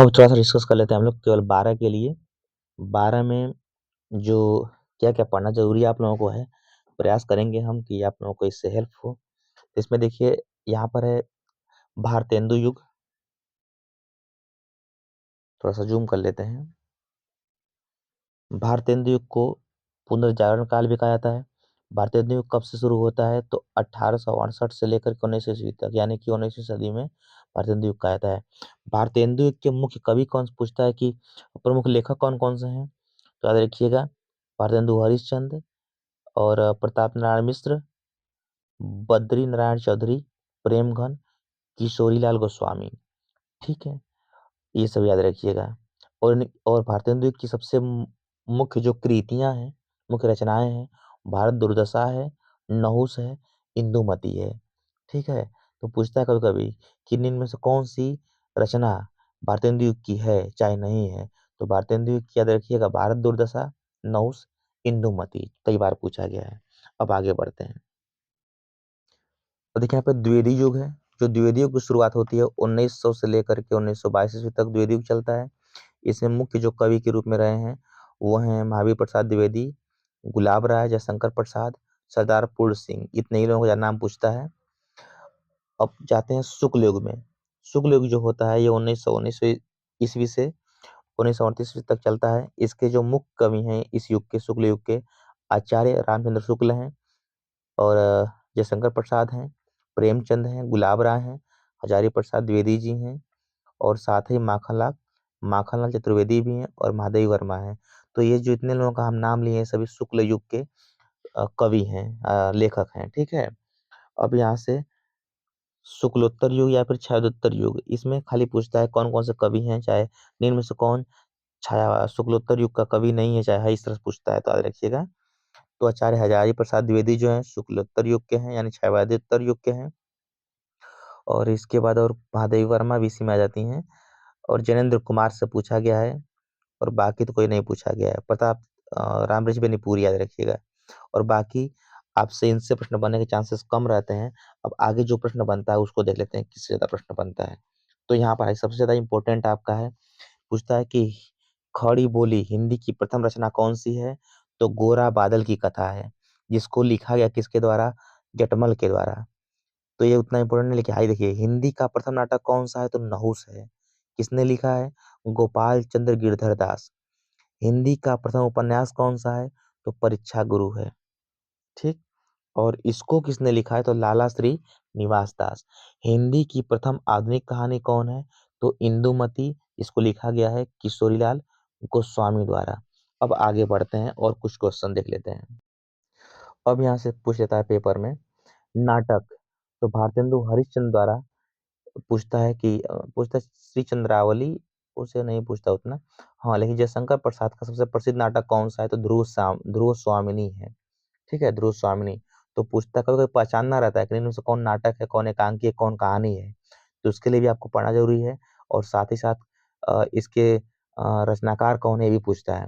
अब थोड़ा सा डिस्कस कर लेते हैं हम लोग केवल 12 के लिए। 12 में जो क्या क्या पढ़ना जरूरी आप लोगों को है, प्रयास करेंगे हम कि आप लोगों को इससे हेल्प हो। तो इसमें देखिए यहाँ पर है भारतेंदु युग, थोड़ा सा जूम कर लेते हैं। भारतेंदु युग को पुनर्जागरण काल भी कहा जाता है। भारतेंदु युग कब से शुरू होता है तो 1868 से लेकर के 19वीं ईस्वी तक, यानी कि 19वीं सदी में भारतेंदु युग कहा जाता है। भारतेंदु युग के मुख्य कवि कौन, पूछता है कि प्रमुख लेखक कौन कौन से हैं, तो याद रखिएगा भारतेंदु हरिश्चंद्र और प्रताप नारायण मिश्र, बद्री नारायण चौधरी, प्रेमघन, किशोरीलाल गोस्वामी। ठीक है, ये सब याद रखिएगा। और भारतेंदु की सबसे मुख्य जो कृतियां हैं, मुख्य रचनाएं हैं, भारत दुर्दशा है, नहुस है, इंदुमती है। ठीक है, तो पूछता है कभी कभी कि इनमें से कौन सी रचना भारतेंदु युग की है चाहे नहीं है, तो भारतेंदु युग की याद रखिएगा भारत दुर्दशा, नहुस, इंदुमती, कई बार पूछा गया है। अब आगे बढ़ते हैं। तो देखिए यहाँ पे द्विवेदी युग है। जो द्विवेदी युग की शुरुआत होती है 1900 से लेकर के 1922 ईस्वी तक द्विवेदी युग चलता है। इसमें मुख्य जो कवि के रूप में रहे हैं वो हैं महावीर प्रसाद द्विवेदी, गुलाब राय, जयशंकर प्रसाद, सरदार पूर्ण सिंह। इतने ही लोगों का नाम पूछता है। अब जाते हैं शुक्ल युग में। शुक्ल युग जो होता है ये 1919 ईस्वी से 1938 ईस्वी तक चलता है। इसके जो मुख्य कवि हैं इस युग के, शुक्ल युग के, आचार्य रामचंद्र शुक्ल हैं और जयशंकर प्रसाद हैं, प्रेमचंद हैं, गुलाब राय हैं, हजारी प्रसाद द्विवेदी जी हैं और साथ ही माखनलाल चतुर्वेदी भी हैं और महादेवी वर्मा हैं। तो ये जो इतने लोगों का हम नाम लिए हैं सभी शुक्ल युग के कवि हैं, लेखक हैं। ठीक है, अब यहाँ से शुक्लोत्तर युग या फिर छायोत्तर युग, इसमें खाली पूछता है कौन कौन से कवि हैं, चाहे निम्न में से कौन छाया शुक्लोत्तर युग का कवि नहीं है, चाहे है, इस तरह से पूछता है, तो याद रखिएगा। तो आचार्य हजारी प्रसाद द्विवेदी जो हैं शुक्लोत्तर युग के हैं, यानी छायावादोत्तर युग के हैं। और इसके बाद और महादेवी वर्मा भी इसी में आ जाती हैं। और जैनेन्द्र कुमार से पूछा गया है और बाकी तो कोई नहीं पूछा गया है। प्रताप रामबृक्ष बेनीपुरी याद रखिएगा। और बाकी आपसे इनसे प्रश्न बनने के चांसेस कम रहते हैं। अब आगे जो प्रश्न बनता है उसको देख लेते हैं किससे ज्यादा प्रश्न बनता है। तो यहाँ पर सबसे ज्यादा इंपॉर्टेंट आपका है, पूछता है कि खड़ी बोली हिंदी की प्रथम रचना कौन सी है, तो गोरा बादल की कथा है, जिसको लिखा गया किसके द्वारा, जटमल के द्वारा। तो ये उतना इंपॉर्टेंट नहीं, लेकिन हाई देखिए हिंदी का प्रथम नाटक कौन सा है, तो नहुस है। किसने लिखा है, गोपाल चंद्र गिरधर दास। हिंदी का प्रथम उपन्यास कौन सा है, तो परीक्षा गुरु है। ठीक, और इसको किसने लिखा है, तो लाला श्री निवास दास। हिंदी की प्रथम आधुनिक कहानी कौन है, तो इंदुमती, इसको लिखा गया है किशोरीलाल गोस्वामी द्वारा। अब आगे बढ़ते हैं और कुछ क्वेश्चन देख लेते हैं। अब यहाँ से पूछ लेता है पेपर में नाटक, तो भारतेंदु हरिश्चंद्र द्वारा पूछता है कि पूछता है श्री चंद्रावली, उसे नहीं पूछता उतना। हाँ, लेकिन जयशंकर प्रसाद का सबसे प्रसिद्ध नाटक कौन सा है, तो ध्रुव स्वामिनी है। ठीक है, ध्रुव स्वामिनी। तो पूछता, कभी कभी पहचानना रहता है कि इनमें से कौन नाटक है, कौन एकांकी है, कौन कहानी है, तो उसके लिए भी आपको पढ़ना जरूरी है। और साथ ही साथ इसके रचनाकार कौन है ये भी पूछता है।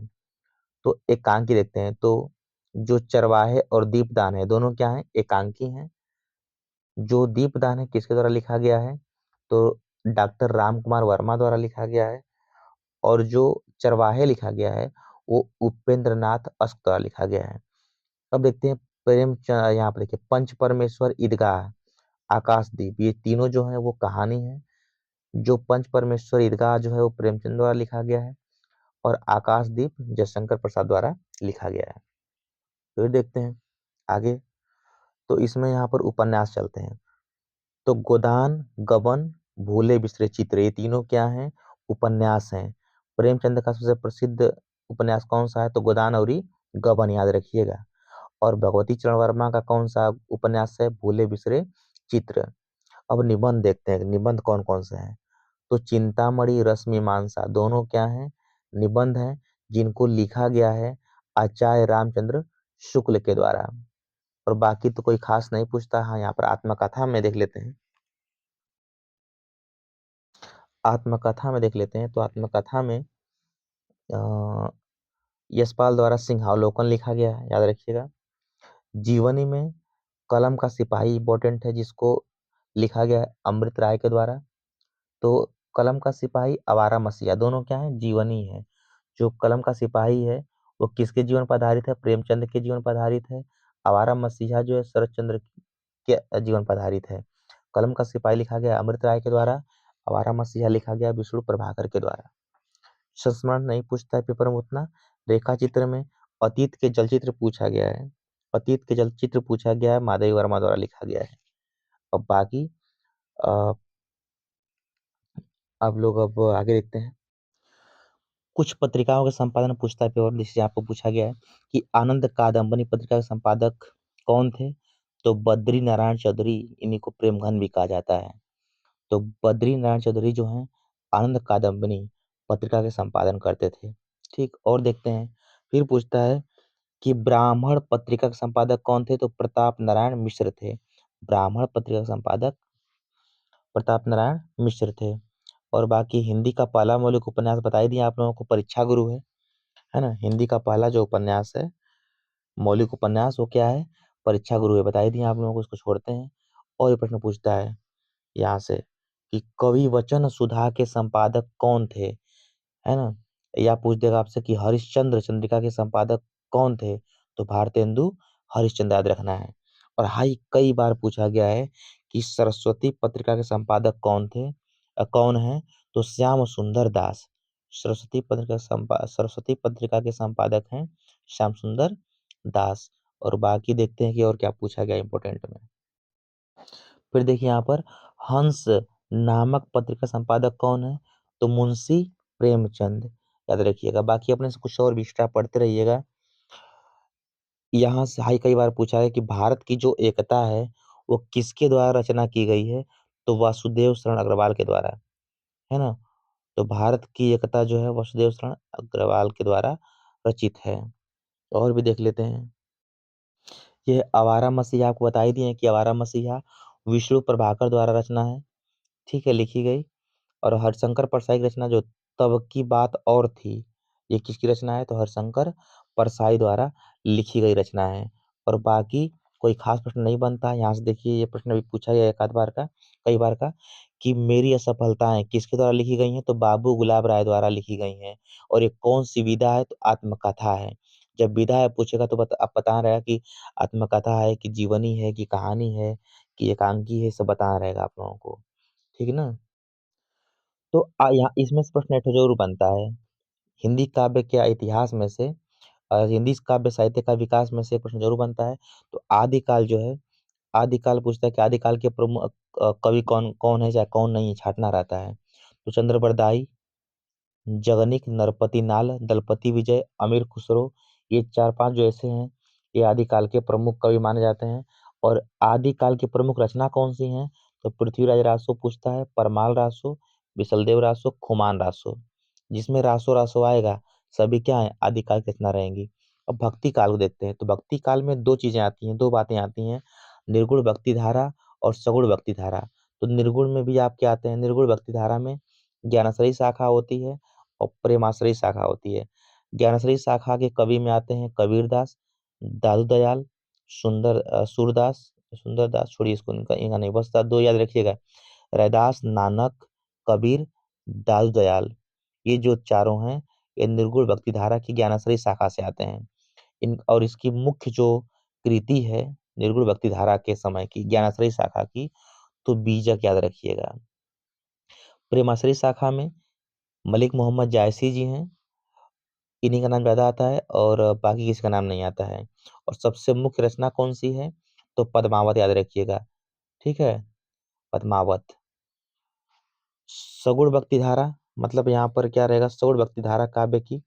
तो एकांकी देखते हैं, तो जो चरवाहे और दीपदान है दोनों क्या है, एकांकी हैं। जो दीपदान है किसके द्वारा लिखा गया है, तो डॉक्टर राम कुमार वर्मा द्वारा लिखा गया है। और जो चरवाहे लिखा गया है वो उपेंद्र नाथ अश्क द्वारा लिखा गया है। अब देखते हैं यहाँ पर देखिए पंच परमेश्वर ईदगाह, आकाशदीप, ये तीनों जो है वो कहानी है। जो पंच परमेश्वर ईदगाह जो है वो प्रेमचंद द्वारा लिखा गया है और आकाशदीप जयशंकर प्रसाद द्वारा लिखा गया है। तो ये देखते हैं आगे। तो इसमें यहाँ पर उपन्यास चलते हैं। तो गोदान, गबन, भूले बिसरे चित्र, ये तीनों क्या हैं, उपन्यास हैं। प्रेमचंद का सबसे प्रसिद्ध उपन्यास कौन सा है, तो गोदान और गबन, याद रखिएगा। और भगवती चरण वर्मा का कौन सा उपन्यास है, भूले बिसरे चित्र। अब निबंध देखते हैं, निबंध कौन कौन से हैं, तो चिंतामणि, रस मीमांसा, दोनों क्या हैं, निबंध हैं, जिनको लिखा गया है आचार्य रामचंद्र शुक्ल के द्वारा। और बाकी तो कोई खास नहीं पूछता। हाँ, यहाँ पर आत्मकथा में देख लेते हैं। आत्मकथा में देख लेते हैं, तो आत्मकथा में यशपाल द्वारा सिंहावलोकन लिखा गया है, याद रखिएगा। जीवनी में कलम का सिपाही इंपॉर्टेंट है, जिसको लिखा गया है अमृत राय के द्वारा। तो कलम का सिपाही, आवारा मसीहा, दोनों क्या है? जीवनी है। जो कलम का सिपाही है वो किसके जीवन पर आधारित है? प्रेमचंद के जीवन पर आधारित है। आवारा मसीहा जो है शरत चंद्र के जीवन पर आधारित है। कलम का सिपाही लिखा गया अमृत राय के द्वारा, आवारा मसीहा लिखा गया विष्णु प्रभाकर के द्वारा। संस्मरण नहीं पूछता है पेपर में उतना। रेखा चित्र में अतीत के जलचित्र पूछा गया है। अतीत के जलचित्र पूछा गया है, माधवी वर्मा द्वारा लिखा गया है। अब बाकी अ, आप लोग अब आगे देखते हैं। कुछ पत्रिकाओं के संपादन पूछता है पेपर, जिससे आपको पूछा गया है कि आनंद कादम्बनी पत्रिका के संपादक कौन थे? तो बद्री नारायण चौधरी, इन्हीं को प्रेमघन भी कहा जाता है। तो बद्री नारायण चौधरी जो हैं आनंद कादम्बनी पत्रिका के संपादन करते थे। ठीक, और देखते हैं। फिर पूछता है कि ब्राह्मण पत्रिका के संपादक कौन थे? तो प्रताप नारायण मिश्र थे। ब्राह्मण पत्रिका के संपादक प्रताप नारायण मिश्र थे। और बाकी हिंदी का पहला मौलिक उपन्यास बता ही दिया आप लोगों को, परीक्षा गुरु है ना। हिंदी का पहला जो उपन्यास है, मौलिक उपन्यास, वो क्या है? परीक्षा गुरु है। बता ही दिया आप लोगों को, इसको छोड़ते हैं। और ये प्रश्न पूछता है यहाँ से कि कवि वचन सुधा के संपादक कौन थे? है ना। या पूछ देगा आपसे कि हरिश्चंद्र चंद्रिका के संपादक कौन थे? तो भारतेंदु हरिश्चंद्र, याद रखना है। और हाई कई बार पूछा गया है कि सरस्वती पत्रिका के संपादक कौन थे? कौन है? तो श्याम सुंदर दास। सरस्वती पत्रिका के संपादक हैं श्याम सुंदर दास। और बाकी देखते हैं कि और क्या पूछा गया इंपोर्टेंट में। फिर देखिए यहाँ पर हंस नामक पत्रिका संपादक कौन है? तो मुंशी प्रेमचंद, याद रखिएगा। बाकी अपने से कुछ और भी एक्स्ट्रा पढ़ते रहिएगा। यहाँ से हाई कई बार पूछा है कि भारत की जो एकता है वो किसके द्वारा रचना की गई है? तो वासुदेव शरण अग्रवाल के द्वारा, है ना। तो भारत की एकता जो है वासुदेव शरण अग्रवाल के द्वारा रचित है। और भी देख लेते हैं। ये आवारा मसीहा, आपको बता ही दिए कि आवारा मसीहा विष्णु प्रभाकर द्वारा रचना है। ठीक है, लिखी गई। और हरिशंकर परसाई की रचना जो तब की बात और थी, ये किसकी रचना है? तो हरिशंकर परसाई द्वारा लिखी गई रचना है। और बाकी कोई खास प्रश्न नहीं बनता है। यहाँ से देखिए, ये प्रश्न भी पूछा गया एक आध बार का, कई बार का, कि मेरी असफलताएं किसके द्वारा लिखी गई हैं? तो बाबू गुलाब राय द्वारा लिखी गई हैं। और ये कौन सी विधा है? तो आत्मकथा है। जब विधा है पूछेगा तो आप बता रहेगा कि आत्मकथा है, कि जीवनी है, कि कहानी है, कि एकांकी है, सब बता रहेगा आप लोगों को। ठीक है ना। तो यहाँ इसमें से प्रश्न एक ठो जरूर बनता है। हिंदी काव्य के इतिहास में से, हिंदी काव्य साहित्य का विकास में से एक प्रश्न जरूर बनता है। तो आदिकाल जो है, आदिकाल पूछता है कि आदिकाल के प्रमुख कवि कौन कौन है, या कौन नहीं है, छांटना रहता है। तो चंद्रबरदाई, जगनिक, नरपति नाल, दलपति विजय, अमीर खुसरो, ये चार पांच जो ऐसे हैं, ये आदिकाल के प्रमुख कवि माने जाते हैं। और आदिकाल की प्रमुख रचना कौन सी है? तो पृथ्वीराज रासो पूछता है, परमाल रासो, विशलदेव रासो, खुमान रासो। जिसमें रासो रासो आएगा, सभी क्या है? आदिकाल की रचना रहेंगी। अब भक्ति काल को देखते हैं। तो भक्ति काल में दो चीजें आती हैं, दो बातें आती हैं, निर्गुण भक्ति धारा और सगुण भक्ति धारा। तो निर्गुण में भी आप क्या आते हैं? निर्गुण भक्ति धारा में ज्ञानाश्रयी शाखा होती है और प्रेमाश्रयी शाखा होती है। ज्ञानाश्रयी शाखा के कवि में आते हैं कबीरदास, दादू दयाल, सूरदास, सुंदरदास, छोड़िए इसको, इनका नहीं, बस दो याद रखिएगा, रैदास, नानक, कबीर, दादू दयाल। ये जो चारों हैं, ये निर्गुण भक्ति धारा की ज्ञानाश्रयी शाखा से आते हैं। इन और इसकी मुख्य जो कृति है निर्गुण भक्ति धारा के समय की, ज्ञानाश्रयी शाखा की, तो बीजक, याद रखिएगा। प्रेमाश्रयी शाखा में मलिक मोहम्मद जायसी जी हैं, इन्हीं का नाम ज्यादा आता है, और बाकी किसी का नाम नहीं आता है। और सबसे मुख्य रचना कौन सी है? तो पद्मावत, याद रखिएगा। ठीक है, पद्मावत। सगुण भक्ति धारा, मतलब यहाँ पर क्या रहेगा? सगुण भक्ति धारा काव्य की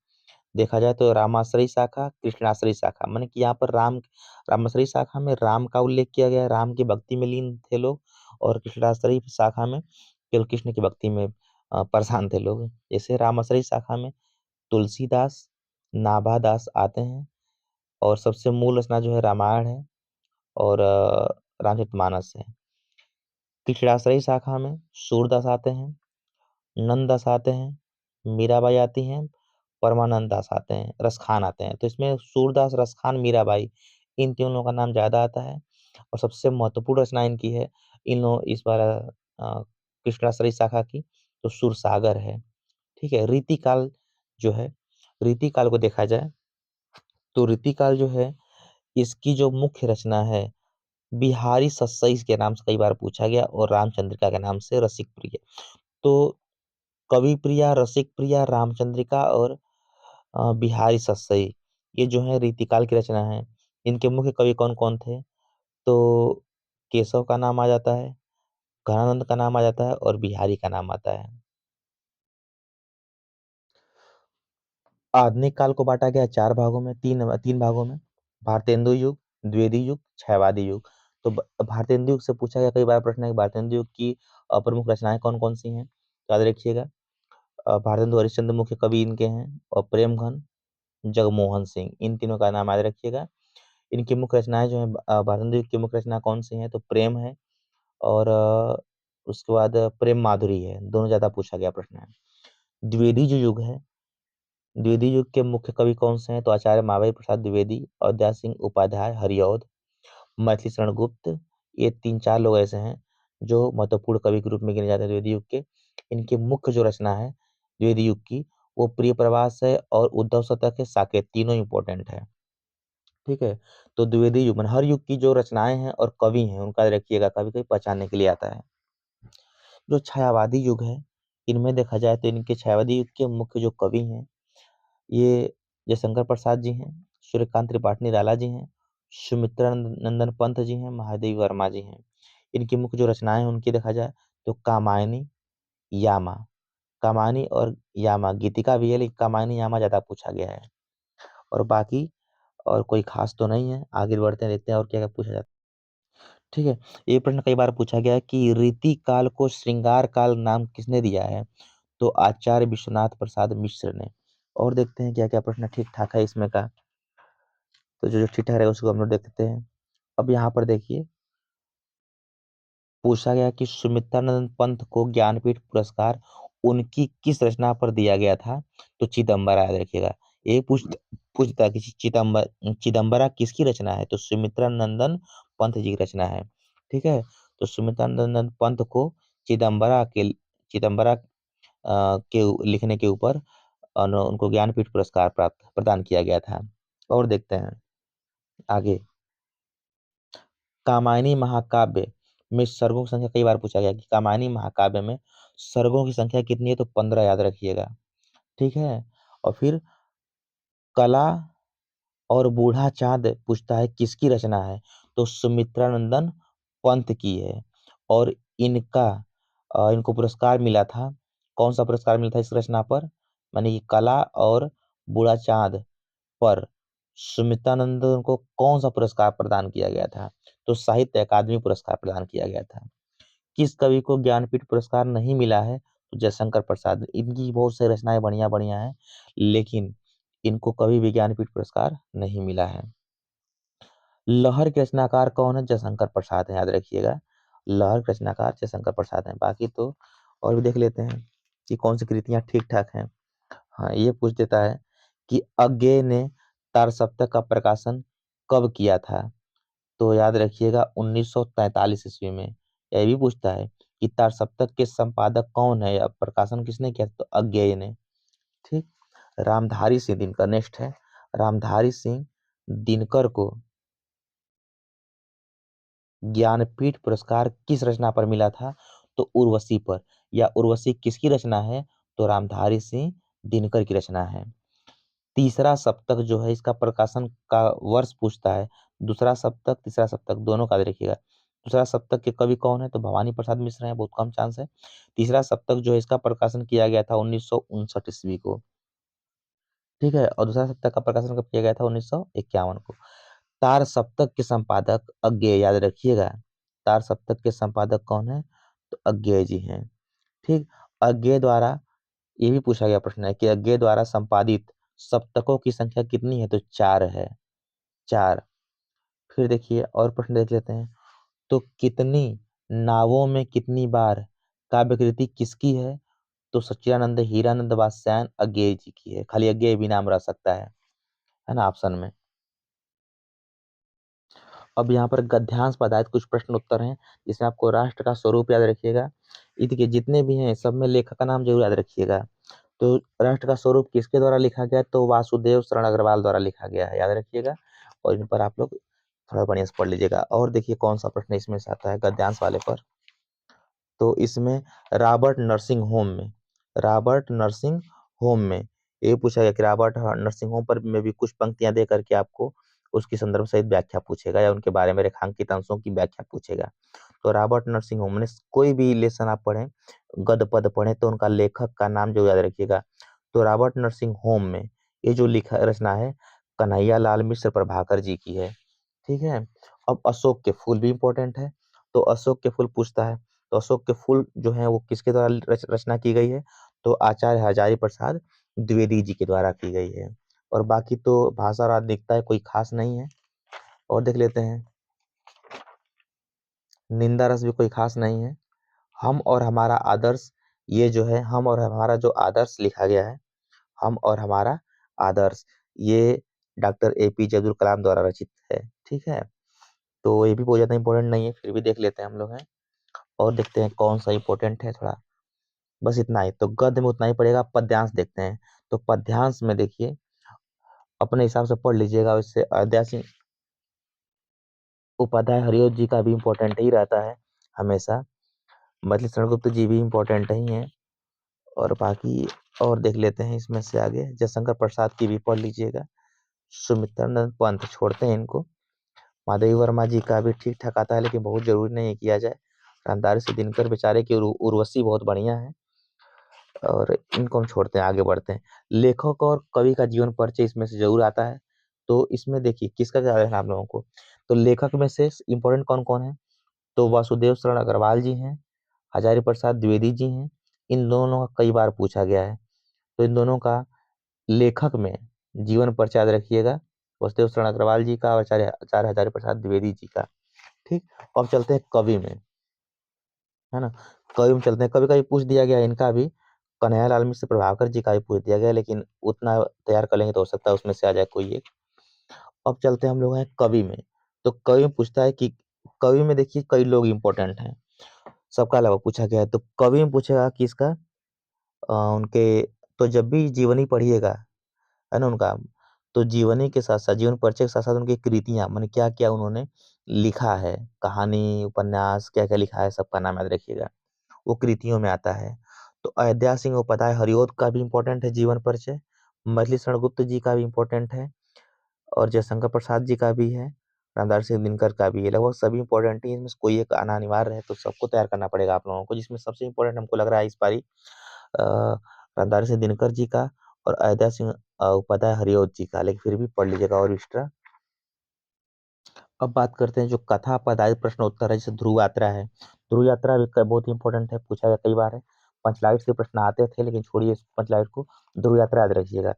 देखा जाए तो रामाश्रयी शाखा, कृष्णाश्रयी शाखा, माने कि यहाँ पर रामाश्रयी शाखा में राम का उल्लेख किया गया है, राम की भक्ति में लीन थे लोग। और कृष्णाश्रयी शाखा में केवल कृष्ण की भक्ति में परेशान थे लोग। जैसे रामाश्रयी शाखा में तुलसीदास, नाभादास आते हैं। और सबसे मूल रचना जो है रामायण है, और रामचरितमानस है। कृष्णाश्रयी शाखा में सूरदास आते हैं, नंददास आते हैं, मीराबाई आती हैं, परमानंद दास आते हैं, रसखान आते हैं। तो इसमें सूरदास, रसखान, मीराबाई, इन तीनों का नाम ज्यादा आता है। और सबसे महत्वपूर्ण रचना इनकी है, इन लोग इस बार कृष्णाश्रयी शाखा की, तो सुरसागर है। ठीक है, रीतिकाल जो है, रीतिकाल को देखा जाए तो रीतिकाल जो है, इसकी जो मुख्य रचना है, बिहारी सस्सई के नाम से कई बार पूछा गया और रामचंद्रिका के नाम से रसिक प्रिय। तो कवि प्रिया, रसिक प्रिया, रामचंद्रिका और बिहारी सस्सई, ये जो है रीतिकाल की रचना है। इनके मुख्य कवि कौन कौन थे? तो केशव का नाम आ जाता है, घनानंद का नाम आ जाता है और बिहारी का नाम आता है। आधुनिक काल को बांटा गया चार भागों में, तीन तीन भागों में, भारतेंदु युग, द्विवेदी युग, क्षयवादी युग। तो भारतेंदु युग से पूछा गया कई बार प्रश्न है कि भारतेंदु युग की प्रमुख रचनाएं कौन कौन सी हैं, तो याद रखिएगा। भारतेंदु हरिश्चंद्र मुख्य कवि इनके हैं, और प्रेमघन, जगमोहन सिंह, इन तीनों का नाम याद रखिएगा। इनकी मुख्य रचनाएं जो है, भारतेंदु युग की मुख्य रचना कौन सी है? तो प्रेम है, और उसके बाद प्रेम माधुरी है, दोनों ज्यादा पूछा गया प्रश्न है। द्विवेदी जो युग है, द्विवेदी युग के मुख्य कवि कौन से हैं? तो आचार्य महावीर प्रसाद द्विवेदी, अयोध्या सिंह उपाध्याय हरिऔध, मैथिली शरण गुप्त, ये तीन चार लोग ऐसे हैं जो महत्वपूर्ण कवि के रूप में गिने जाते हैं द्विवेदी युग के। इनकी मुख्य जो रचना है द्विवेदी युग की, वो प्रिय प्रवास है और उद्धव शतक है, साकेत, तीनों इंपॉर्टेंट है। ठीक है, तो द्विवेदी युग में हर युग की जो रचनाएं हैं और कवि हैं उनका रखिएगा, कभी कभी पहचानने के लिए आता है। जो छायावादी युग है, इनमें देखा जाए तो इनके छायावादी युग के मुख्य जो कवि हैं, ये जयशंकर प्रसाद जी हैं, सूर्यकांत त्रिपाठी निराला जी हैं, सुमित्रा नंदन पंत जी हैं, महादेवी वर्मा जी हैं। इनकी मुख्य जो रचनाएं हैं उनकी देखा जाए तो कामायनी, यामा, कामायनी और यामा, गीतिका भी है लेकिन कामायनी यामा ज्यादा पूछा गया है। और बाकी और कोई खास तो नहीं है, आगे बढ़ते हैं, देखते हैं और क्या क्या पूछा जाता है। ठीक है, ये प्रश्न कई बार पूछा गया है कि रीति काल को श्रृंगार काल नाम किसने दिया है? तो आचार्य विश्वनाथ प्रसाद मिश्र ने। और देखते हैं क्या क्या प्रश्न ठीक ठाक है इसमें का। तो जो जो ठीक ठाक है उसको हम लोग देखते हैं। अब यहाँ पर देखिए, पूछा गया कि सुमित्रानंद पंत को ज्ञानपीठ पुरस्कार उनकी किस रचना पर दिया गया था? तो चिदम्बरा, याद रखिएगा। ये पूछता कि चिदम्बरा किसकी रचना है? तो सुमित्रानंदन पंत जी की रचना है। ठीक है, तो सुमित्रानंदन पंत को चिदम्बरा के लिखने के ऊपर उनको ज्ञानपीठ पुरस्कार प्राप्त प्रदान किया गया था। और देखते हैं आगे। कामायनी महाकाव्य में सर्गों की संख्या कई बार पूछा गया कि कामायनी महाकाव्य में सर्गों की संख्या कितनी है? तो 15, याद रखिएगा। ठीक है, और फिर कला और बूढ़ा चांद पूछता है किसकी रचना है? तो सुमित्रानंदन पंत की है। और इनका इनको पुरस्कार मिला था, कौन सा पुरस्कार मिला था इस रचना पर? माने कि कला और बूढ़ा चांद पर सुमित्रानंद को कौन सा पुरस्कार प्रदान किया गया था? तो साहित्य अकादमी पुरस्कार प्रदान किया गया था। किस कवि को ज्ञानपीठ पुरस्कार नहीं मिला है? तो जयशंकर प्रसाद। इनकी बहुत सारी रचनाएं बढ़िया बढ़िया हैं, लेकिन इनको कभी भी ज्ञानपीठ पुरस्कार नहीं मिला है। लहर के रचनाकार कौन है? जयशंकर प्रसाद है, याद रखिएगा। लहर के रचनाकार जयशंकर प्रसाद हैं। बाकी तो और भी देख लेते हैं कि कौन सी कृतियां ठीक ठाक हैं। हाँ, ये पूछ देता है कि अज्ञेय ने तारसप्तक का प्रकाशन कब किया था? तो याद रखिएगा 1943 ईस्वी में। यह भी पूछता है कि तारसप्तक के संपादक कौन है या प्रकाशन किसने किया? तो अज्ञेय ने। ठीक, रामधारी सिंह दिनकर नेक्स्ट है। रामधारी सिंह दिनकर को ज्ञानपीठ पुरस्कार किस रचना पर मिला था? तो उर्वशी पर। या उर्वशी किसकी रचना है? तो रामधारी सिंह दिनकर की रचना है। तीसरा सप्तक जो है, इसका प्रकाशन का वर्ष पूछता है। दूसरा सप्तक, तीसरा सप्तक दोनों का देखिएगा। दूसरा सप्तक के कवि कौन है? तो भवानी प्रसाद मिश्र हैं, बहुत कम चांस है। तीसरा सप्तक जो है, इसका प्रकाशन किया गया था 1959 ईस्वी को। ठीक है, और दूसरा सप्तक का प्रकाशन कब किया गया था? 1951 को। तार सप्तक के संपादक अज्ञेय, याद रखिएगा। तार सप्तक के संपादक कौन है? तो अज्ञेय जी हैं। ठीक, अज्ञेय द्वारा ये भी पूछा गया प्रश्न है कि अज्ञेय द्वारा संपादित सप्तकों की संख्या कितनी है? तो 4 है, 4। फिर देखिए और प्रश्न देख लेते हैं। तो कितनी नावों में कितनी बार काव्यकृति किसकी है? तो सच्चिदानंद, हीरानंद, वात्स्यायन, अज्ञेय जी की है। खाली अज्ञेय भी नाम रह सकता है ना ऑप्शन में। अब यहाँ पर गद्यांश पर आधारित कुछ प्रश्न उत्तर हैं, जिसमें आपको राष्ट्र का स्वरूप याद रखिएगा, ये देखिए जितने भी हैं सब में लेखक का नाम जरूर याद रखिएगा। तो राष्ट्र का स्वरूप किसके द्वारा लिखा गया, तो वासुदेव शरण अग्रवाल द्वारा लिखा गया है, याद रखिएगा। और इन पर आप लोग थोड़ा बढ़िया से पढ़ लीजिएगा। और देखिए कौन सा प्रश्न इसमें से आता है गद्यांश वाले पर। तो इसमें रॉबर्ट नर्सिंग होम में, रॉबर्ट नर्सिंग होम में ये पूछा गया कि रॉबर्ट नर्सिंग होम पर में भी कुछ पंक्तियां दे करके आपको उसकी संदर्भ सहित व्याख्या पूछेगा या उनके बारे में रेखांकित अंशों की व्याख्या पूछेगा। तो रॉबर्ट नर्सिंग होम ने कोई भी लेसन आप पढ़ें, गद्य पद पढ़ें, तो उनका लेखक का नाम जो याद रखिएगा। तो रॉबर्ट नर्सिंग होम में ये जो लिखा रचना है कन्हैया लाल मिश्र प्रभाकर जी की है। ठीक है। अब अशोक के फूल भी इंपॉर्टेंट है। तो अशोक के फूल पूछता है, तो अशोक के फूल जो है वो किसके द्वारा रचना की गई है, तो आचार्य हजारी प्रसाद द्विवेदी जी के द्वारा की गई है। और बाकी तो भाषा और आधुनिकता है, कोई खास नहीं है। और देख लेते हैं, निंदा रस भी कोई खास नहीं है। हम और हमारा आदर्श, ये जो है हम और हमारा जो आदर्श लिखा गया है, हम और हमारा आदर्श, ये डॉक्टर एपीजे अब्दुल कलाम द्वारा रचित है। ठीक है। तो ये भी बहुत ज्यादा इंपॉर्टेंट नहीं है, फिर भी देख लेते हैं हम लोग हैं। और देखते हैं कौन सा इंपॉर्टेंट है थोड़ा। बस इतना ही, तो गद्य में उतना ही पड़ेगा। पद्यांश देखते हैं। तो पद्यांश में देखिए अपने हिसाब से पढ़ लीजिएगा। वैसे अयोध्या सिंह उपाध्याय हरिओ जी का भी इम्पोर्टेंट ही रहता है हमेशा। मछली शरण गुप्त जी भी इम्पोर्टेंट ही हैं। और बाकी और देख लेते हैं इसमें से आगे, जयशंकर प्रसाद की भी पढ़ लीजिएगा। सुमित्रानंद पंत छोड़ते हैं इनको। माधवी वर्मा जी का भी ठीक ठाक आता है, लेकिन बहुत जरूरी नहीं है किया जाए। रामधारी से दिनकर बेचारे की उर्वशी बहुत बढ़िया है, और इनको हम छोड़ते हैं, आगे बढ़ते हैं। लेखक और कवि का जीवन परिचय इसमें से जरूर आता है। तो इसमें देखिए किसका क्या है आप लोगों को। तो लेखक में से इंपॉर्टेंट कौन कौन है, तो वासुदेव शरण अग्रवाल जी हैं, हजारी प्रसाद द्विवेदी जी हैं। इन दोनों का कई बार पूछा गया है। तो इन दोनों का लेखक में जीवन परिचय याद रखिएगा, वासुदेव शरण अग्रवाल जी का और आचार्य आचार्य हजारी प्रसाद द्विवेदी जी का। ठीक। अब चलते हैं कवि में, है ना। कवि में चलते हैं, कभी कभी पूछ दिया गया है इनका भी। कन्हैयालाल मिश्र प्रभाकर जी का भी पूछ दिया गया है, लेकिन उतना तैयार कर लेंगे तो हो सकता है उसमें से आ जाए कोई एक। अब चलते हैं हम लोग हैं कवि में। तो कवि में पूछता है कि कवि में देखिए कई लोग इंपॉर्टेंट हैं, सबका अलावा पूछा गया है। तो कवि में पूछेगा कि इसका उनके, तो जब भी जीवनी पढ़िएगा, है ना उनका, तो जीवनी के साथ साथ जीवन परिचय के साथ साथ उनकी कृतियां, माने क्या क्या उन्होंने लिखा है, कहानी उपन्यास क्या क्या लिखा है, सबका नाम याद रखिएगा, वो कृतियों में आता है। तो अयोध्या सिंह उपाध्याय हरिऔध का भी इम्पोर्टेंट है जीवन परिचय। मछली शरण गुप्त जी का भी इम्पोर्टेंट है। और जयशंकर प्रसाद जी का भी है। रामधारी सिंह दिनकर का भी है। लगभग सभी इंपॉर्टेंट ही हैं, इनमें से कोई एक आना अनिवार्य है, तो सबको तैयार करना पड़ेगा आप लोगों को, जिसमें सबसे इंपॉर्टेंट हमको लग रहा है इस बारी रामधारी सिंह दिनकर जी का और अयोध्या सिंह उपाध्याय हरिऔध जी का, लेकिन फिर भी पढ़ लीजिएगा और एक्स्ट्रा। अब बात करते हैं जो कथा पर आधारित प्रश्न उत्तर है, जैसे ध्रुव यात्रा है। ध्रुव यात्रा भी बहुत इंपॉर्टेंट है, पूछा गया कई बार है। पंचलाइट से प्रश्न आते थे, लेकिन छोड़िए इस पंचलाइट को, ध्रुव यात्रा याद रखिएगा।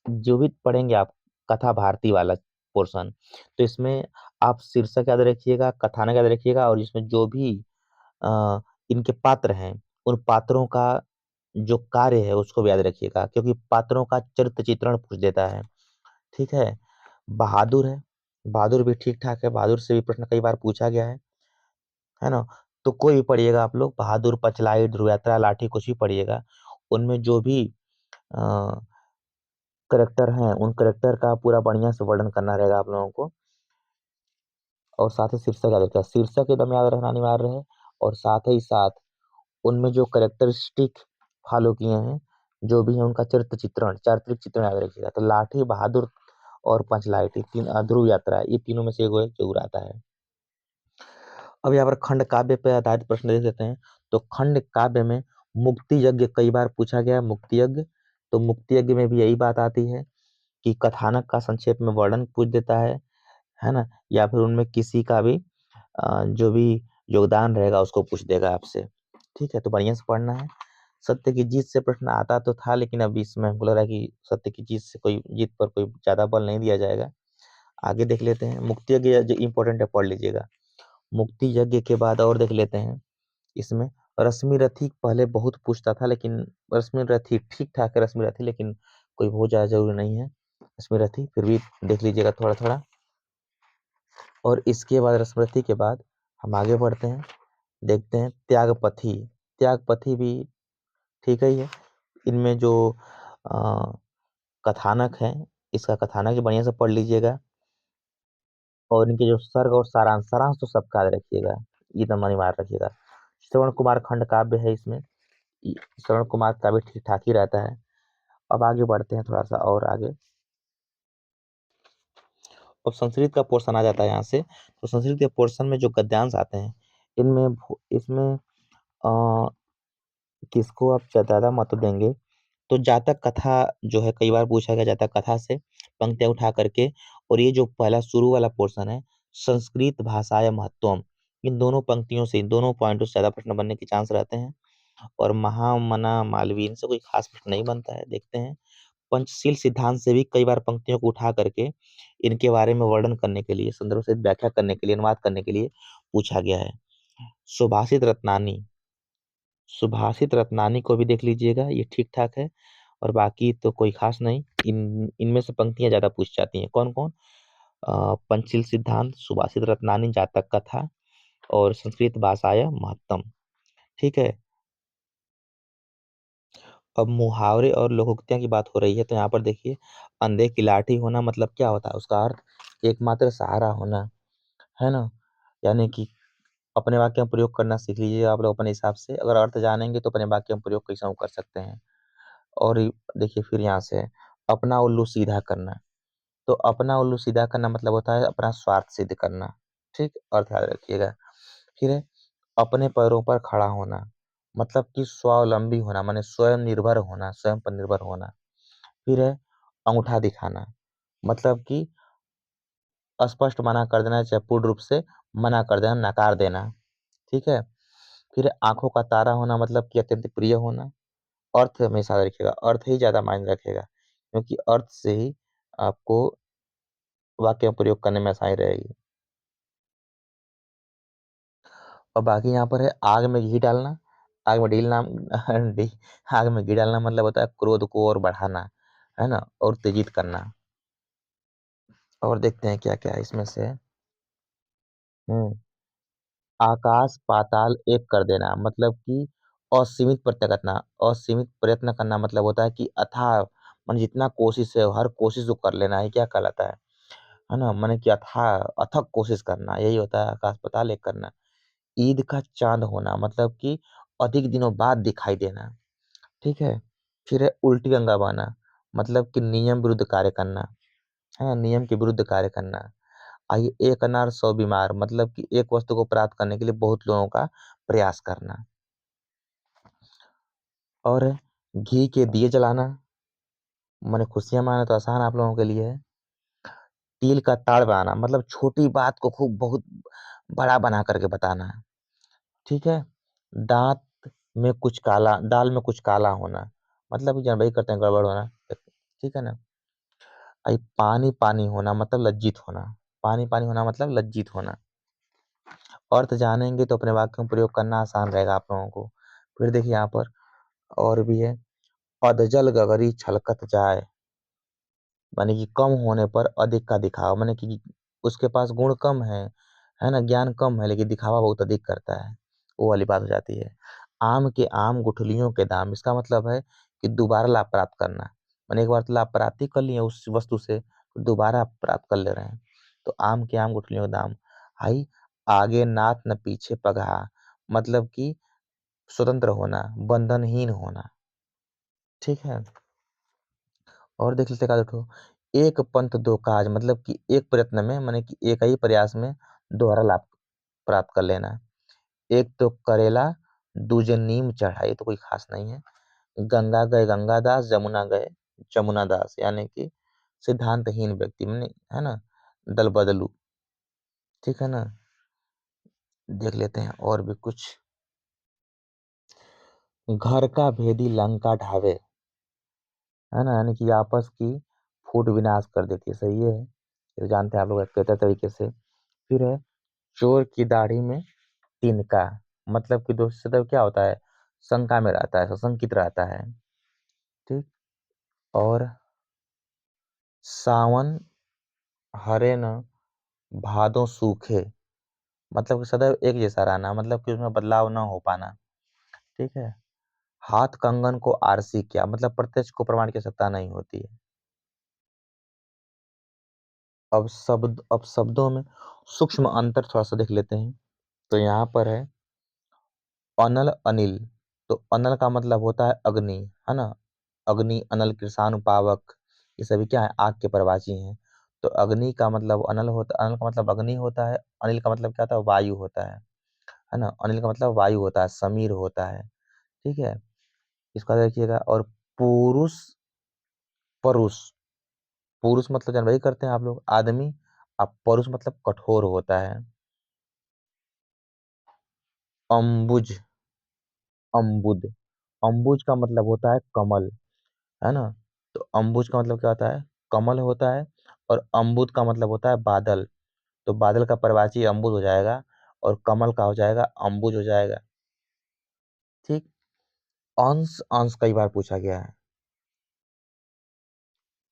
जो भी पढ़ेंगे आप कथा भारती वाला पोर्शन, तो इसमें आप शीर्षक याद रखिएगा, कथानक याद रखिएगा, और इसमें जो भी अ, इनके पात्र हैं उन पात्रों का जो कार्य है उसको भी याद रखिएगा, क्योंकि पात्रों का चरित्र चित्रण पूछ देता है। ठीक है। बहादुर है, बहादुर भी ठीक ठाक है, बहादुर से भी प्रश्न कई बार पूछा गया है ना। तो कोई भी पढ़िएगा आप लोग, बहादुर, पचलाई, ध्रुव यात्रा, लाठी, कुछ भी पढ़िएगा, उनमें जो भी करेक्टर हैं उन करेक्टर का पूरा बढ़िया से वर्णन करना रहेगा आप लोगों को। और साथ ही शीर्षक याद रखिएगा, शीर्षक एकदम याद रखना अनिवार्य है। और साथ ही साथ उनमें जो करेक्टरिस्टिक फॉलो किए हैं, जो भी है उनका चरित्र चित्रण, चारित्रिक चित्रण याद रखिएगा। तो लाठी, बहादुर और पंचलाइट, ये तीन, ध्रुव यात्रा, ये तीनों में से एगो एक जरूर आता है। अब यहाँ पर खंड काव्य पे आधारित प्रश्न देख लेते हैं। तो खंड काव्य में मुक्ति यज्ञ कई बार पूछा गया है, मुक्ति यज्ञ। तो मुक्ति यज्ञ में भी यही बात आती है कि कथानक का संक्षेप में वर्णन पूछ देता है ना, या फिर उनमें किसी का भी जो भी योगदान रहेगा उसको पूछ देगा आपसे। ठीक है, तो बढ़िया से पढ़ना है। सत्य की जीत से प्रश्न आता तो था, लेकिन अभी इसमें हमको लग रहा है कि सत्य की जीत से कोई जीत पर कोई ज्यादा बल नहीं दिया जाएगा। आगे देख लेते हैं, मुक्ति यज्ञ जो इंपॉर्टेंट है पढ़ लीजिएगा। मुक्ति यज्ञ के बाद और देख लेते हैं इसमें, रश्मि रथी पहले बहुत पूछता था, लेकिन रश्मि रथी ठीक ठाक है, रश्मि रथी, लेकिन कोई बहुत ज्यादा जरूरी नहीं है रश्मि रथी, फिर भी देख लीजिएगा थोड़ा थोड़ा। और इसके बाद रश्मि रथी के बाद हम आगे बढ़ते हैं, देखते हैं त्यागपथी। त्यागपथी भी ठीक ही है। इनमें जो अ, कथानक है, इसका कथानक भी बढ़िया से पढ़ लीजिएगा, और इनके जो सर्ग और सारांश, सारांश तो सबका याद रखिएगा, एकदम अनिवार्य रखिएगा। श्रवण कुमार खंड काव्य है इसमें, श्रवण कुमार काव्य ठीक ठाक ही रहता है। अब आगे बढ़ते हैं थोड़ा सा और आगे। अब संस्कृत का पोर्शन आ जाता है यहाँ से। तो संस्कृत के पोर्शन में जो गद्यांश आते हैं, इसमें अ, किसको आप ज्यादा महत्व देंगे, तो जातक कथा जो है, कई बार पूछा गया जातक कथा से पंक्तियां उठा करके। और ये जो पहला शुरू वाला पोर्शन है, संस्कृत भाषाया महत्वम, इन दोनों पंक्तियों से, इन दोनों पॉइंटों से ज्यादा प्रश्न बनने के चांस रहते हैं। और महामना मालवीय, इनसे कोई खास प्रश्न नहीं बनता है। देखते हैं, पंचशील सिद्धांत से भी कई बार पंक्तियों को उठा करके इनके बारे में वर्णन करने के लिए, संदर्भ से व्याख्या करने के लिए, अनुवाद करने के लिए पूछा गया है। सुभाषित रत्नानी, सुभाषित रत्नानी को भी देख लीजिएगा, ये ठीक ठाक है। और बाकी तो कोई खास नहीं। इनमें से पंक्तियां ज्यादा पूछ जाती हैं। कौन कौन? पंचशील सिद्धांत, सुभाषित रत्नानी, जातक कथा, और संस्कृत भाषाया महत्तम। ठीक है। अब मुहावरे और लोकोक्तियां की बात हो रही है, तो यहाँ पर देखिए, अंधे की लाठी होना मतलब क्या होता है? उसका अर्थ एकमात्र सहारा होना, है ना। यानी कि अपने वाक्य में प्रयोग करना सीख लीजिए आप लोग अपने हिसाब से। अगर अर्थ जानेंगे तो अपने वाक्य में प्रयोग कैसे कर सकते हैं। और देखिए फिर यहाँ से, अपना उल्लू सीधा करना। तो अपना उल्लू सीधा करना मतलब होता है अपना स्वार्थ सिद्ध करना। ठीक, अर्थ याद रखिएगा। फिर है, अपने पैरों पर खड़ा होना, मतलब कि स्वावलंबी होना, माने स्वयं निर्भर होना, स्वयं पर निर्भर होना। फिर है, अंगूठा दिखाना, मतलब कि स्पष्ट मना कर देना, चाहे पूर्ण रूप से मना कर देना, नकार देना। ठीक है। फिर आंखों का तारा होना, मतलब कि अत्यंत प्रिय होना। अर्थ हमेशा याद रखिएगा, अर्थ ही ज्यादा मायने रखेगा, क्योंकि अर्थ से ही आपको वाक्य में प्रयोग करने में आसानी रहेगी। और बाकी यहाँ पर है, आग में घी डालना, आग में डीलना आग में घी डालना मतलब होता है क्रोध को और बढ़ाना, है ना, और तेजित करना। और देखते हैं क्या क्या है इसमें से। हम्म आकाश पाताल एक कर देना, मतलब कि असीमित प्रयत्न करना। असीमित प्रयत्न करना मतलब होता है कि अथाह, मन जितना कोशिश है हर कोशिश को कर लेना, है क्या कहलाता है ना। मन कि अथाह अथक कोशिश करना, यही होता है आकाश पाताल एक करना। ईद का चांद होना, मतलब कि अधिक दिनों बाद दिखाई देना। ठीक है। फिर है उल्टी गंगा बहाना, मतलब कि नियम विरुद्ध कार्य करना, है ना, नियम के विरुद्ध कार्य करना। आइए, एक अनार सौ बीमार, मतलब कि एक वस्तु को प्राप्त करने के लिए बहुत लोगों का प्रयास करना। और घी के दिए जलाना, मैंने खुशियां मनाना तो आसान आप लोगों के लिए है। तिल का ताड़ बनाना, मतलब छोटी बात को खूब बहुत बड़ा बना करके बताना है। ठीक है। दांत में कुछ काला, दाल में कुछ काला होना, मतलब कि जानबूझ करते हैं गड़बड़ होना। ठीक है ना। आई, पानी पानी होना मतलब लज्जित होना, पानी पानी होना मतलब लज्जित होना। अर्थ जानेंगे तो अपने वाक्यों में प्रयोग करना आसान रहेगा आप लोगों को। फिर देखिए यहाँ पर और भी है, अधजल गगरी छलकत जाए, माने कि कम होने पर अधिक का दिखावा, माने कि उसके पास गुण कम है ना, ज्ञान कम है, लेकिन दिखावा बहुत अधिक करता है, वो वाली बात हो जाती है। आम के आम गुठलियों के दाम, इसका मतलब है कि दोबारा लाभ प्राप्त करना। मैंने एक बार तो लाभ प्राप्ति कर लिए उस वस्तु से, तो दोबारा प्राप्त कर ले रहे हैं। तो आम के आम गुठलियों के दाम। हाई, आगे नाथ न पीछे पगहा, मतलब कि स्वतंत्र होना, बंधनहीन होना। ठीक है। और देख लेते का देखो, एक पंथ दो काज, मतलब कि एक प्रयत्न में, माने कि एक ही प्रयास में दोहरा लाभ प्राप्त कर लेना। एक तो करेला, दूजे नीम चढ़ाई, तो कोई खास नहीं है। गंगा गए गंगादास, जमुना गए जमुना दास, यानी कि सिद्धांतहीन व्यक्ति, माने, है ना, दल बदलू। ठीक है ना। देख लेते हैं और भी कुछ। घर का भेदी लंका ढावे, है ना, यानी कि आपस की फूट विनाश कर देती है, सही है, ये जानते हैं आप लोग कहते तरीके से। फिर है, चोर की दाढ़ी में तिनका, मतलब कि दोस्त सदैव क्या होता है, शंका में रहता है, सशंकित रहता है। ठीक। और सावन हरे न भादों सूखे, मतलब कि सदैव एक जैसा रहना, मतलब कि उसमें बदलाव ना हो पाना। ठीक है। हाथ कंगन को आरसी किया, मतलब प्रत्यक्ष को प्रमाण की आवश्यकता नहीं होती है। अब शब्दों में सूक्ष्म अंतर थोड़ा सा देख लेते हैं। तो यहाँ पर है अनल अनिल। तो अनल का मतलब होता है अग्नि, है ना। अग्नि, अनल, कृषाणुपावक, ये सभी क्या है, आग के प्रवाची हैं। तो अग्नि का मतलब अनल होता, अनल का मतलब अग्नि होता है। अनिल का मतलब क्या होता है, वायु होता है ना। अनिल का मतलब वायु होता है, समीर होता है। ठीक है, इसका देखिएगा। और पुरुष, परुष, पुरुष मतलब जानवरी करते हैं आप लोग, आदमी। अब परुष मतलब कठोर होता है। अम्बुज, अम्बुद, अम्बुज का मतलब होता है कमल, है ना। तो अम्बुज का मतलब क्या होता है, कमल होता है। और अम्बुद का मतलब होता है बादल। तो बादल का पर्यायवाची अम्बुद हो जाएगा, और कमल का हो जाएगा अम्बुज हो जाएगा। ठीक। अंश, अंश कई बार पूछा गया है।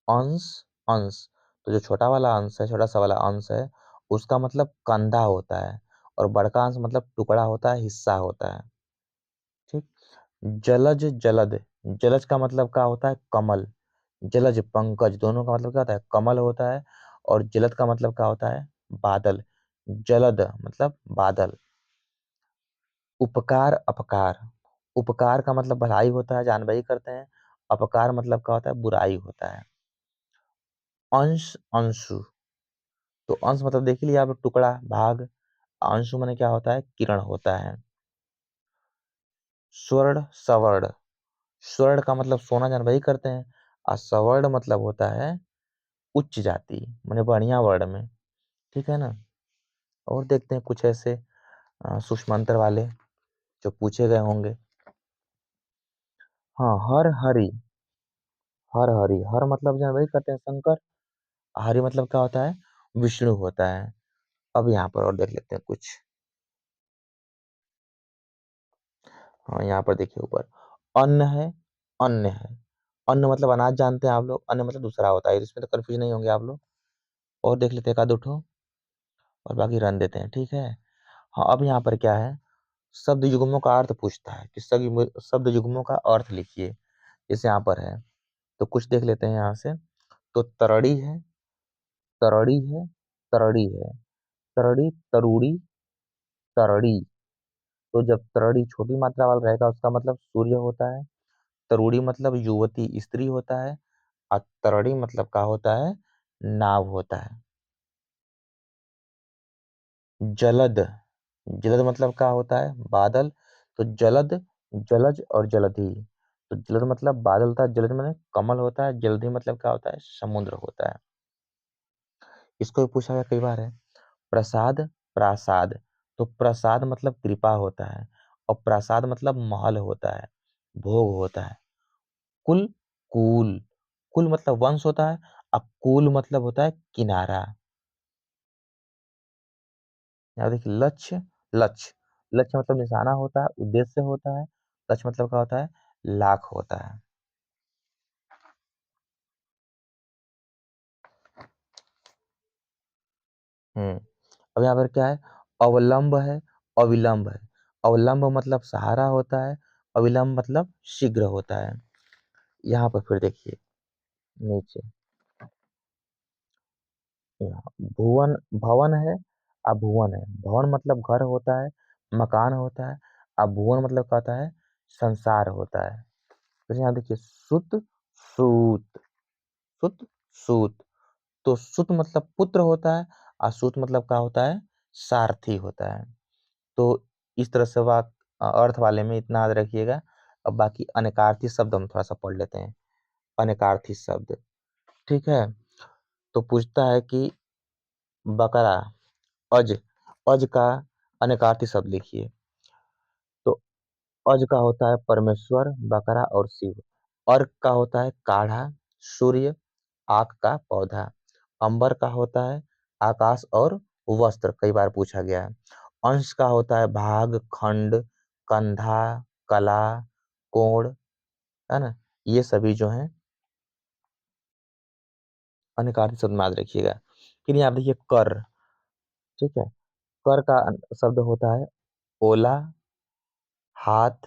अंश, अंश, तो जो छोटा वाला अंश है, छोटा सा वाला अंश है, उसका मतलब कंधा होता है। और बड़का अंश मतलब टुकड़ा होता है, हिस्सा होता है। ठीक। जलज, जलद, जलज का मतलब क्या होता है, कमल। जलज, पंकज, दोनों का मतलब क्या होता है, कमल होता है। और जलद का मतलब क्या होता है, बादल। जलद मतलब बादल। उपकार, अपकार, उपकार का मतलब भलाई होता है, जानबूझ करते हैं। अपकार मतलब क्या होता है, बुराई होता है। अंश, अंशु, तो अंश मतलब देख लिया आप, टुकड़ा, भाग। अंशु माने क्या होता है, किरण होता है। स्वर्ण, सवर्ण, स्वर्ण का मतलब सोना, जानबूझ करते हैं। और सवर्ण मतलब होता है उच्च जाति, माने बढ़िया वर्ण में। ठीक है ना। और देखते हैं कुछ ऐसे सूक्ष्म अंतर वाले जो पूछे गए होंगे। हाँ, हर हरि, हर हरि, हर मतलब जानबूझ करते हैं शंकर। हरि मतलब क्या होता है, विष्णु होता है। अब यहाँ पर और देख लेते हैं कुछ। हाँ, यहाँ पर देखिए ऊपर, अन्न है, अन्न है। अन्न मतलब अनाज जानते हैं आप लोग, अन्न मतलब दूसरा होता है, इसमें तो कंफ्यूज नहीं होंगे आप लोग। और देख लेते हैं एक आध दो ठो, और बाकी रन देते हैं, ठीक है। हाँ, अब यहाँ पर क्या है, शब्द युग्मों का अर्थ पूछता है कि शब्द युग्मों का अर्थ लिखिए। जैसे यहाँ पर है, तो कुछ देख लेते हैं यहाँ से। तो तरड़ी है, तरड़ी है, तरड़ी है, तरड़ी, तरुड़ी, तरड़ी। तो जब तरड़ी छोटी मात्रा वाला रहेगा, उसका मतलब सूर्य होता है। तरुड़ी मतलब युवती, स्त्री होता है। और तरड़ी मतलब क्या होता है, नाव होता है। जलद, जलद मतलब क्या होता है, बादल। तो जलद, जलज और जलधि। तो जलद मतलब बादल होता है, जलद मतलब कमल होता है, जलधि मतलब क्या होता है, समुद्र होता है। इसको भी पूछा गया कई बार है। प्रसाद, प्रासाद, तो प्रसाद मतलब कृपा होता है। और प्रासाद मतलब महल होता है, भोग होता है। कुल, कुल, कुल मतलब वंश होता है। अब कुल मतलब होता है किनारा। यहाँ देखिए, लक्ष्य, लक्ष्य, लक्ष्य मतलब निशाना होता है, उद्देश्य होता है। लक्ष्य मतलब क्या होता है, लाख होता है। अब यहाँ पर क्या है, अवलंब है, अविलंब है। अवलंब मतलब सहारा होता है, अविलंब मतलब शीघ्र होता है। यहाँ पर फिर देखिए नीचे, यहाँ भुवन, भवन है, अभुवन है। भवन मतलब घर होता है, मकान होता है। अभुवन मतलब क्या होता है, संसार होता है। फिर यहाँ देखिए, सुत, सूत, सुत, सूत। तो सुत मतलब पुत्र होता है, और सूत मतलब क्या होता है, सारथी होता है। तो इस तरह से अर्थ वाले में इतना याद रखिएगा। अब बाकी अनेकार्थी शब्द हम थोड़ा सा पढ़ लेते हैं। अनेकार्थी शब्द, ठीक है। तो पूछता है कि बकरा, अज, अज का अनेकार्थी शब्द लिखिए। तो अज का होता है परमेश्वर, बकरा और शिव। अर्क का होता है काढ़ा, सूर्य, आक का पौधा। अंबर का होता है आकाश और वस्त्र, कई बार पूछा गया है। अंश का होता है भाग, खंड, कंधा, कला, कोण, है ना। ये सभी जो है अनेकार्थी शब्द में याद रखिएगा। फिर यहाँ देखिए कर, ठीक है। कर का शब्द होता है ओला, हाथ,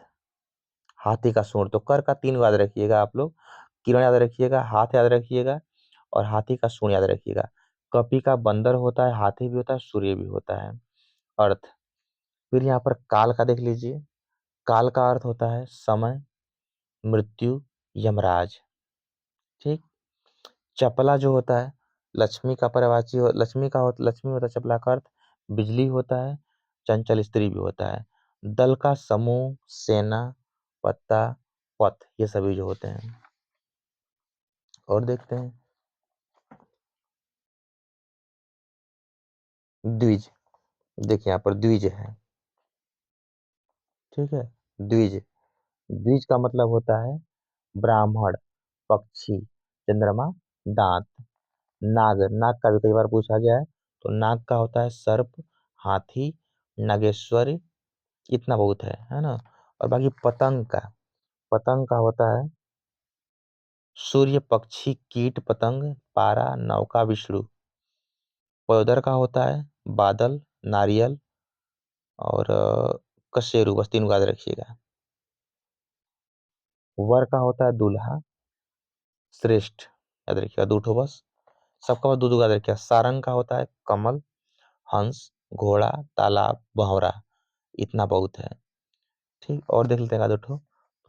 हाथी का सूंड। तो कर का 3 याद रखिएगा आप लोग, किरण याद रखिएगा, हाथ याद रखिएगा और हाथी का सूंड याद रखिएगा। कपि का बंदर होता है, हाथी भी होता है, सूर्य भी होता है। अर्थ, फिर यहाँ पर काल का देख लीजिए। काल का अर्थ होता है समय, मृत्यु, यमराज। ठीक। चपला जो होता है लक्ष्मी का पर्यायवाची लक्ष्मी होता है चपला का अर्थ, बिजली होता है, चंचल स्त्री भी होता है। दल का समूह, सेना, पत्ता, पथ, ये सभी जो होते हैं। और देखते हैं द्विज। देखिए यहाँ पर द्विज है। ठीक है, द्विज। द्विज का मतलब होता है ब्राह्मण, पक्षी, चंद्रमा, दांत। नाग, नाग का भी कई बार पूछा गया है। तो नाग का होता है सर्प, हाथी, नागेश्वरी, इतना बहुत है ना। और बाकी पतंग का, पतंग का होता है सूर्य, पक्षी, कीट, पतंग, पारा, नौका, विष्णु। पयोदर का होता है बादल, नारियल और कशेरु, बस 3 याद रखिएगा। वर का होता है दूल्हा, श्रेष्ठ, याद रखिएगा 2 बस। सबका बस 2 याद रखिएगा। सारंग का होता है कमल, हंस, घोड़ा, तालाब, भंवरा, इतना बहुत है। ठीक, और देख लेते हैं 2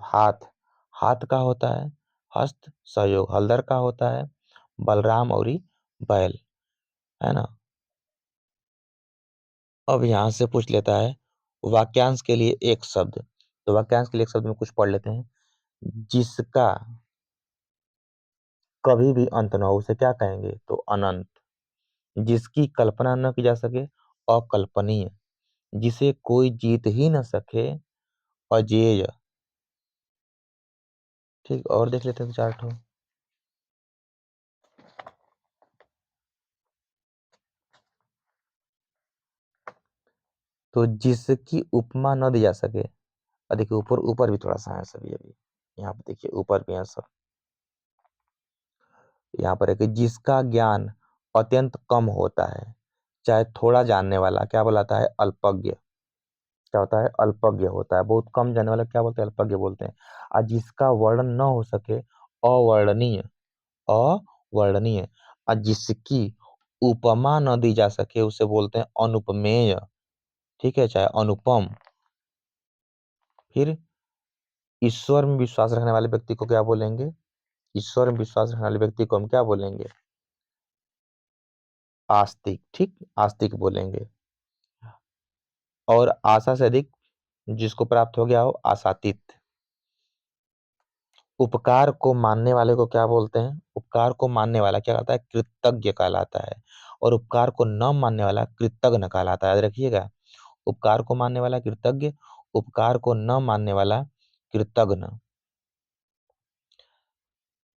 हाथ। हाथ का होता है हस्त, सहयोग। हलदर का होता है बलराम और बैल, है ना। अब यहां से पूछ लेता है वाक्यांश के लिए एक शब्द। तो वाक्यांश के लिए एक शब्द में कुछ पढ़ लेते हैं। जिसका कभी भी अंत न हो उसे क्या कहेंगे, तो अनंत। जिसकी कल्पना न की जा सके, अकल्पनीय। जिसे कोई जीत ही न सके, अजेय। ठीक, और देख लेते हैं 4 तो जिसकी उपमा न दी जा सके। और देखिए ऊपर ऊपर भी थोड़ा सा है सभी अभी, यहाँ पे देखिए ऊपर भी है सब। यहाँ पर है कि जिसका ज्ञान अत्यंत कम होता है, चाहे थोड़ा जानने वाला क्या बोलाता है, अल्पज्ञ। क्या होता है, अल्पज्ञ होता है। बहुत कम जानने वाला क्या बोलते हैं, अल्पज्ञ बोलते हैं। और जिसका वर्णन न हो सके, अवर्णनीय। अवर्णनीय। और जिसकी उपमा न दी जा सके उसे बोलते हैं अनुपमेय। ठीक है, चाहे अनुपम। फिर ईश्वर में विश्वास रखने वाले व्यक्ति को क्या बोलेंगे, ईश्वर में विश्वास रखने वाले व्यक्ति को हम क्या बोलेंगे, आस्तिक। ठीक, आस्तिक बोलेंगे। और आशा से अधिक जिसको प्राप्त हो गया हो, आशातीत। उपकार को मानने वाले को क्या बोलते हैं, उपकार को मानने वाला क्या कहलाता है, कृतज्ञ कहलाता है। और उपकार को न मानने वाला कृतज्ञ कहलाता है, याद रखिएगा। उपकार को मानने वाला कृतज्ञ, उपकार को न मानने वाला कृतज्ञ।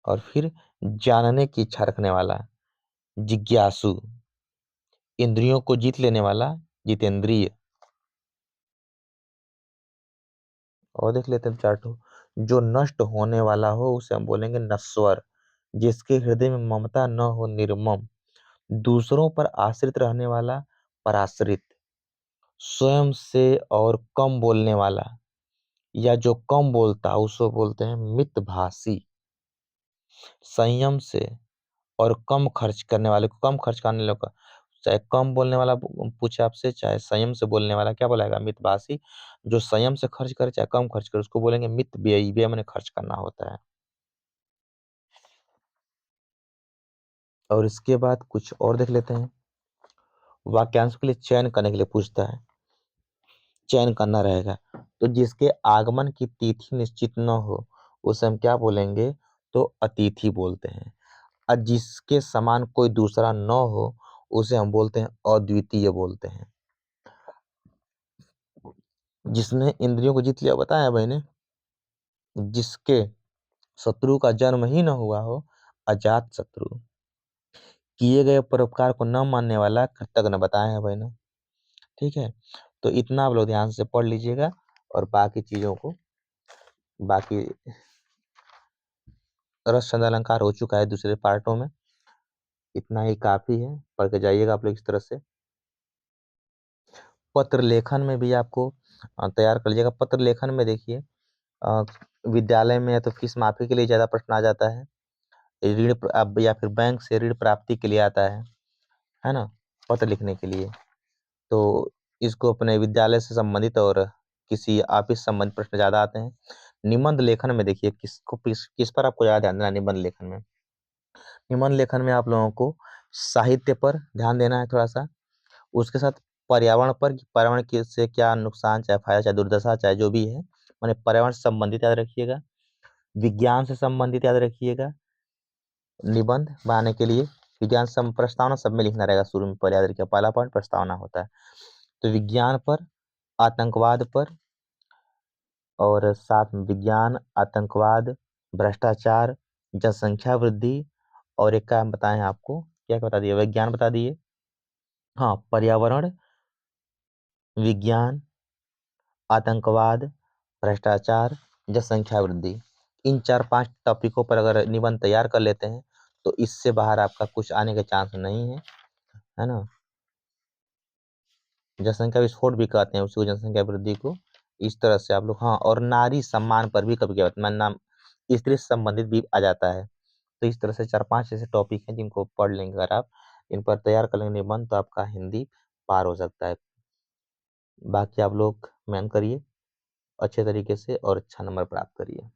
और फिर जानने की इच्छा रखने वाला जिज्ञासु। इंद्रियों को जीत लेने वाला जितेंद्रिय। और देख लेते हैं 4 जो नष्ट होने वाला हो उसे हम बोलेंगे नश्वर। जिसके हृदय में ममता न हो, निर्मम। दूसरों पर आश्रित रहने वाला, पराश्रित। स्वयं से और कम बोलने वाला या जो कम बोलता उसको बोलते हैं मितभाषी। संयम से और कम खर्च करने वाले को, कम खर्च करने वाले को, चाहे कम बोलने वाला पूछे आपसे, चाहे संयम से बोलने वाला क्या बोलेगा, मितभाषी। जो संयम से खर्च करे चाहे कम खर्च करे उसको बोलेंगे मित व्ययी। व्यय मैंने खर्च करना होता है। और इसके बाद कुछ और देख लेते हैं। वाक्यांश के लिए चयन करने के लिए पूछता है, चयन करना रहेगा। तो जिसके आगमन की तिथि निश्चित न हो उसे हम क्या बोलेंगे, तो अतिथि बोलते हैं। और जिसके समान कोई दूसरा न हो उसे हम बोलते हैं अद्वितीय बोलते हैं। जिसने इंद्रियों को जीत लिया, बताया मैंने। जिसके शत्रु का जन्म ही न हुआ हो, अजात शत्रु। किए गए परोपकार को न मानने वाला कृतज्ञ, बताया है मैंने। ठीक है, तो इतना आप लोग ध्यान से पढ़ लीजिएगा। और बाकी चीजों को, बाकी रस छंद अलंकार हो चुका है दूसरे पार्टों में। इतना ही काफी है, पढ़ के जाइएगा आप लोग इस तरह से। पत्र लेखन में भी आपको तैयार कर लीजिएगा। पत्र लेखन में देखिए विद्यालय में या तो फीस माफी के लिए ज़्यादा प्रश्न आ जाता है, या फिर बैंक से ऋण प्राप्ति के लिए आता है ना, पत्र लिखने के लिए। तो इसको अपने विद्यालय से संबंधित और किसी ऑफिस से संबंधित प्रश्न ज़्यादा आते हैं। निबंध लेखन में देखिए किस पर आपको ज़्यादा ध्यान देना है निबंध लेखन में। निबंध लेखन में आप लोगों को साहित्य पर ध्यान देना है थोड़ा सा, उसके साथ पर्यावरण पर कि पर्यावरण से क्या नुकसान, चाहे फायदा, चाहे दुर्दशा, चाहे जो भी है, माने पर्यावरण से संबंधित याद रखिएगा। विज्ञान से संबंधित याद रखिएगा निबंध बनाने के लिए। विज्ञान प्रस्तावना सब में लिखना रहेगा, शुरू में पहले याद रखिएगा, पहला पॉइंट प्रस्तावना होता है। तो विज्ञान पर, आतंकवाद पर, और साथ में विज्ञान, आतंकवाद, भ्रष्टाचार, जनसंख्या वृद्धि, और एक का हम बताएं आपको, क्या क्या बता दिए, विज्ञान बता दिए, हाँ, पर्यावरण, विज्ञान, आतंकवाद, भ्रष्टाचार, जनसंख्या वृद्धि। इन 4-5 टॉपिकों पर अगर निबंध तैयार कर लेते हैं तो इससे बाहर आपका कुछ आने के चांस नहीं है ना। जनसंख्या विस्फोट भी कहते हैं उसको, जनसंख्या वृद्धि को। इस तरह से आप लोग, हाँ, और नारी सम्मान पर भी कभी क्या नाम स्त्री से संबंधित भी आ जाता है। तो इस तरह से 4-5 ऐसे टॉपिक हैं जिनको पढ़ लेंगे अगर आप, इन पर तैयार कर लेंगे निबंध, तो आपका हिंदी पार हो सकता है। बाकी आप लोग मेहनत करिए अच्छे तरीके से और अच्छा नंबर प्राप्त करिए।